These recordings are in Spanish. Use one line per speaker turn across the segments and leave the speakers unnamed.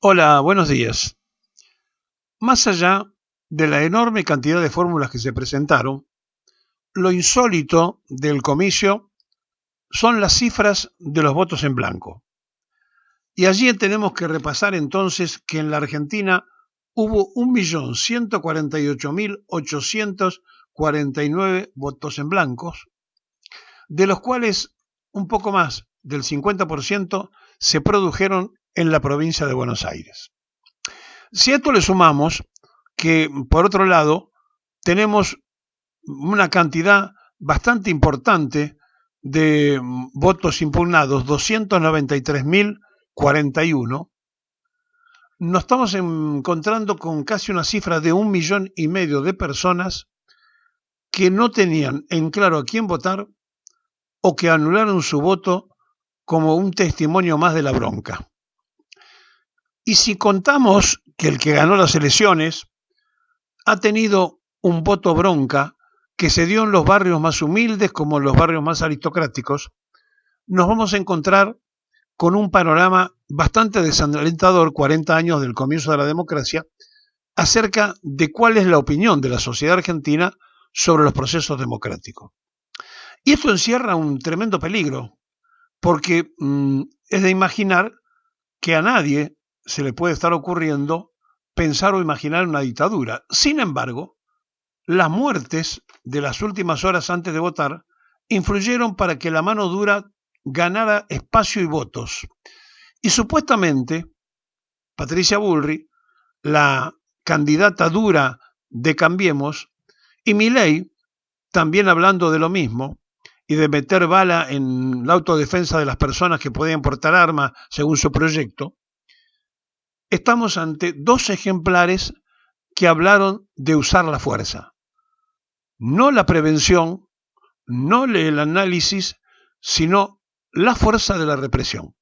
Hola, buenos días. Más allá de la enorme cantidad de fórmulas que se presentaron, lo insólito del comicio son las cifras de los votos en blanco. Y allí tenemos que repasar entonces que en la Argentina hubo 1.148.849 votos en blancos, de los cuales un poco más del 50% se produjeron en la provincia de Buenos Aires. Si a esto le sumamos que, por otro lado, tenemos una cantidad bastante importante de votos impugnados, 293.041, nos estamos encontrando con casi una cifra de 1,5 millones de personas que no tenían en claro a quién votar o que anularon su voto como un testimonio más de la bronca. Y si contamos que el que ganó las elecciones ha tenido un voto bronca que se dio en los barrios más humildes como en los barrios más aristocráticos, nos vamos a encontrar con un panorama bastante desalentador, 40 años del comienzo de la democracia, acerca de cuál es la opinión de la sociedad argentina sobre los procesos democráticos. Y esto encierra un tremendo peligro, porque es de imaginar que a nadie se le puede estar ocurriendo pensar o imaginar una dictadura. Sin embargo, las muertes de las últimas horas antes de votar influyeron para que la mano dura ganara espacio y votos. Y supuestamente, Patricia Bullrich, la candidata dura de Cambiemos, y Milei, también hablando de lo mismo, y de meter bala en la autodefensa de las personas que podían portar armas según su proyecto, estamos ante dos ejemplares que hablaron de usar la fuerza. No la prevención, no el análisis, sino la fuerza de la represión.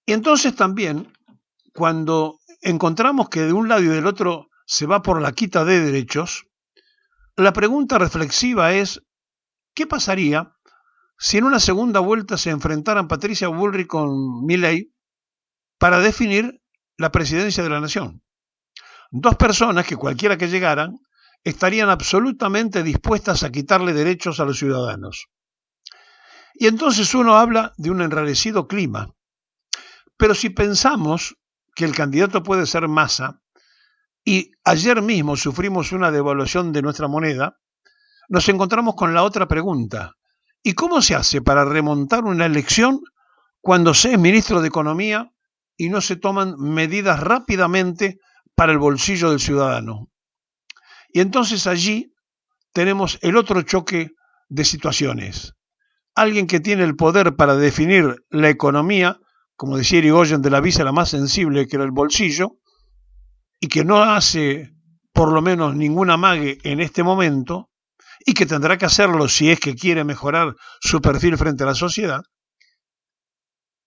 Y entonces también, cuando encontramos que de un lado y del otro se va por la quita de derechos, la pregunta reflexiva es, ¿qué pasaría si en una segunda vuelta se enfrentaran Patricia Bullrich con Milei para definir la presidencia de la nación? Dos personas que cualquiera que llegaran estarían absolutamente dispuestas a quitarle derechos a los ciudadanos. Y entonces uno habla de un enrarecido clima. Pero si pensamos que el candidato puede ser Massa, y ayer mismo sufrimos una devaluación de nuestra moneda, nos encontramos con la otra pregunta. ¿Y cómo se hace para remontar una elección cuando se es ministro de Economía y no se toman medidas rápidamente para el bolsillo del ciudadano? Y entonces allí tenemos el otro choque de situaciones. Alguien que tiene el poder para definir la economía, como decía Irigoyen, de la visa la más sensible, que era el bolsillo, y que no hace por lo menos ningún amague en este momento, y que tendrá que hacerlo si es que quiere mejorar su perfil frente a la sociedad.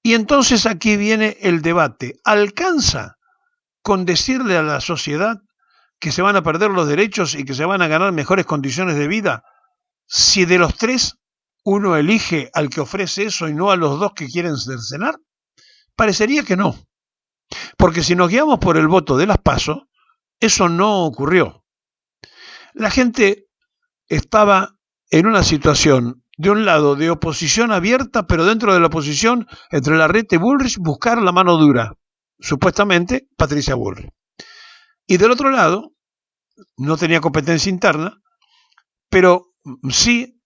Y entonces aquí viene el debate. ¿Alcanza con decirle a la sociedad que se van a perder los derechos y que se van a ganar mejores condiciones de vida si de los tres uno elige al que ofrece eso y no a los dos que quieren cercenar? Parecería que no. Porque si nos guiamos por el voto de las PASO, eso no ocurrió. La gente estaba en una situación, de un lado, de oposición abierta, pero dentro de la oposición, entre Larreta y Bullrich, buscar la mano dura. Supuestamente, Patricia Bullrich. Y del otro lado, no tenía competencia interna, pero sí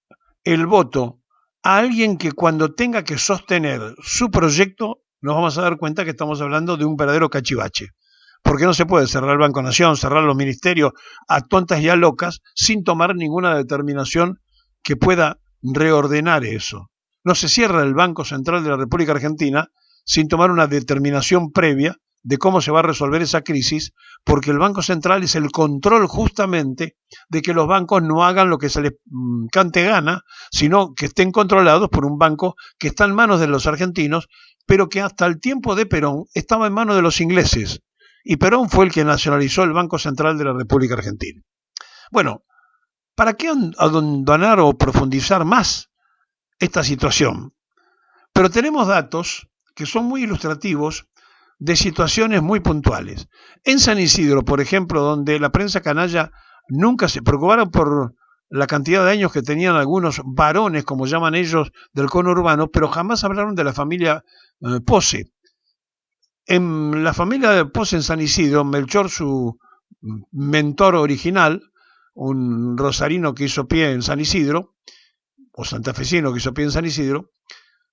el voto a alguien que cuando tenga que sostener su proyecto, nos vamos a dar cuenta que estamos hablando de un verdadero cachivache. Porque no se puede cerrar el Banco Nación, cerrar los ministerios a tontas y a locas sin tomar ninguna determinación que pueda reordenar eso. No se cierra el Banco Central de la República Argentina sin tomar una determinación previa de cómo se va a resolver esa crisis, porque el Banco Central es el control justamente de que los bancos no hagan lo que se les cante gana, sino que estén controlados por un banco que está en manos de los argentinos, pero que hasta el tiempo de Perón estaba en manos de los ingleses. Y Perón fue el que nacionalizó el Banco Central de la República Argentina. Bueno, ¿para qué abandonar o profundizar más esta situación? Pero tenemos datos que son muy ilustrativos de situaciones muy puntuales. En San Isidro, por ejemplo, donde la prensa canalla nunca se preocuparon por la cantidad de años que tenían algunos varones, como llaman ellos, del conurbano, pero jamás hablaron de la familia Pose. En la familia de Pose en San Isidro, Melchor, su mentor original, un rosarino que hizo pie en San Isidro, o santafesino que hizo pie en San Isidro,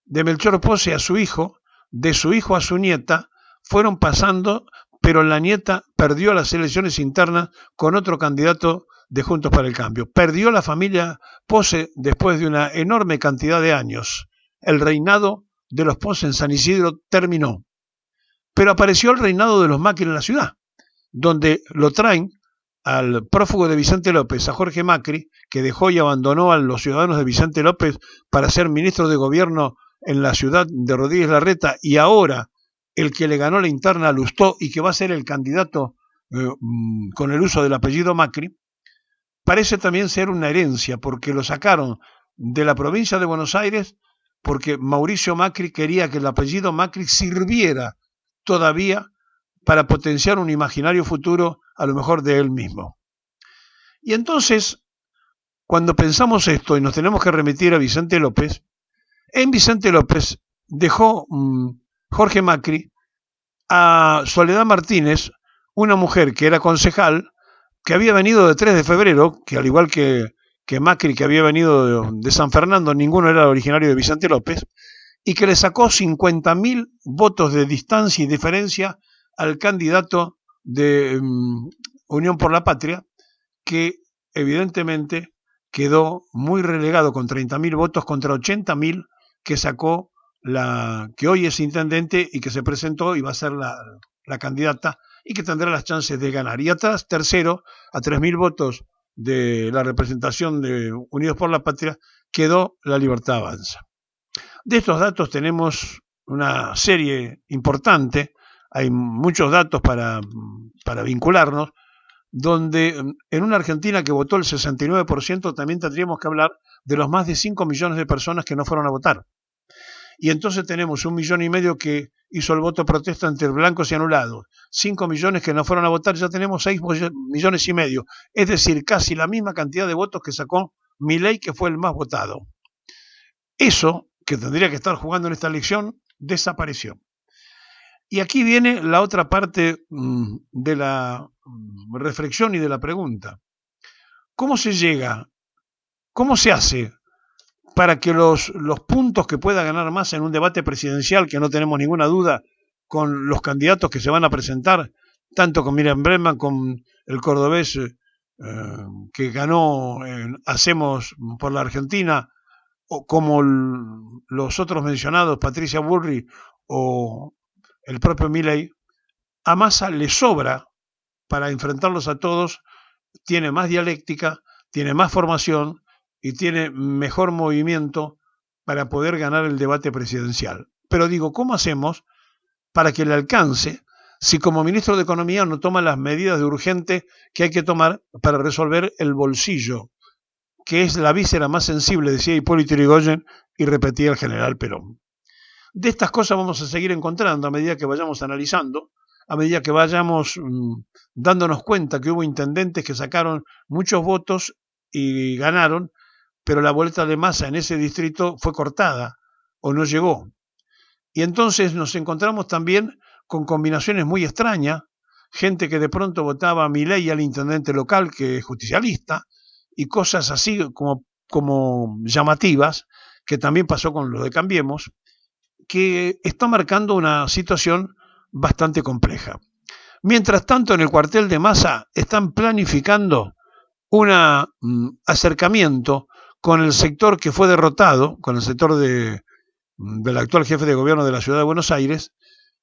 de Melchor Pose a su hijo, de su hijo a su nieta, fueron pasando, pero la nieta perdió las elecciones internas con otro candidato de Juntos para el Cambio. Perdió la familia Pose después de una enorme cantidad de años. El reinado de los Pose en San Isidro terminó. Pero apareció el reinado de los Macri en la ciudad, donde lo traen al prófugo de Vicente López, a Jorge Macri, que dejó y abandonó a los ciudadanos de Vicente López para ser ministro de gobierno en la ciudad de Rodríguez Larreta, y ahora el que le ganó la interna a Lustó y que va a ser el candidato con el uso del apellido Macri, parece también ser una herencia, porque lo sacaron de la provincia de Buenos Aires porque Mauricio Macri quería que el apellido Macri sirviera todavía para potenciar un imaginario futuro, a lo mejor de él mismo. Y entonces, cuando pensamos esto y nos tenemos que remitir a Vicente López, en Vicente López dejó Jorge Macri a Soledad Martínez, una mujer que era concejal, que había venido de 3 de febrero, que al igual que Macri, que había venido de San Fernando, ninguno era originario de Vicente López, y que le sacó 50.000 votos de distancia y diferencia al candidato de Unión por la Patria, que evidentemente quedó muy relegado con 30.000 votos contra 80.000 que sacó la que hoy es intendente y que se presentó y va a ser la candidata y que tendrá las chances de ganar. Y atrás, tercero, a 3.000 votos de la representación de Unidos por la Patria, quedó La Libertad Avanza. De estos datos tenemos una serie importante, hay muchos datos para vincularnos, donde en una Argentina que votó el 69%, también tendríamos que hablar de los más de 5 millones de personas que no fueron a votar. Y entonces tenemos 1,5 millones que hizo el voto protesta entre blancos y anulados, 5 millones que no fueron a votar, ya tenemos 6,5 millones, es decir, casi la misma cantidad de votos que sacó Milei, que fue el más votado. Eso, que tendría que estar jugando en esta elección, desapareció. Y aquí viene la otra parte de la reflexión y de la pregunta. ¿Cómo se llega, cómo se hace para que los puntos que pueda ganar Massa en un debate presidencial, que no tenemos ninguna duda, con los candidatos que se van a presentar, tanto con Miriam Bregman, con el cordobés que ganó Hacemos por la Argentina, o como los otros mencionados, Patricia Bullrich o el propio Milei, a Massa le sobra para enfrentarlos a todos, tiene más dialéctica, tiene más formación y tiene mejor movimiento para poder ganar el debate presidencial. Pero digo, ¿cómo hacemos para que le alcance si como ministro de Economía no toma las medidas de urgente que hay que tomar para resolver el bolsillo, que es la víscera más sensible, decía Hipólito Yrigoyen y repetía el general Perón? De estas cosas vamos a seguir encontrando a medida que vayamos analizando, a medida que vayamos dándonos cuenta que hubo intendentes que sacaron muchos votos y ganaron, pero la boleta de Massa en ese distrito fue cortada o no llegó. Y entonces nos encontramos también con combinaciones muy extrañas, gente que de pronto votaba a Milei al intendente local, que es justicialista, y cosas así como llamativas, que también pasó con lo de Cambiemos, que está marcando una situación bastante compleja. Mientras tanto, en el cuartel de Massa están planificando un acercamiento con el sector que fue derrotado, con el sector del actual jefe de gobierno de la ciudad de Buenos Aires,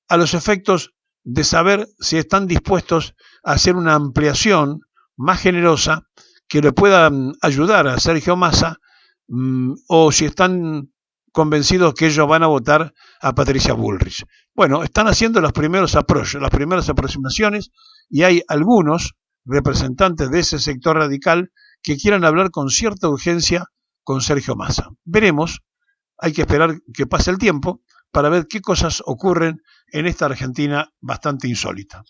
a los efectos de saber si están dispuestos a hacer una ampliación más generosa que le pueda ayudar a Sergio Massa, o si están convencidos que ellos van a votar a Patricia Bullrich. Bueno, están haciendo los primeros approaches, las primeras aproximaciones, y hay algunos representantes de ese sector radical que quieran hablar con cierta urgencia con Sergio Massa. Veremos, hay que esperar que pase el tiempo para ver qué cosas ocurren en esta Argentina bastante insólita.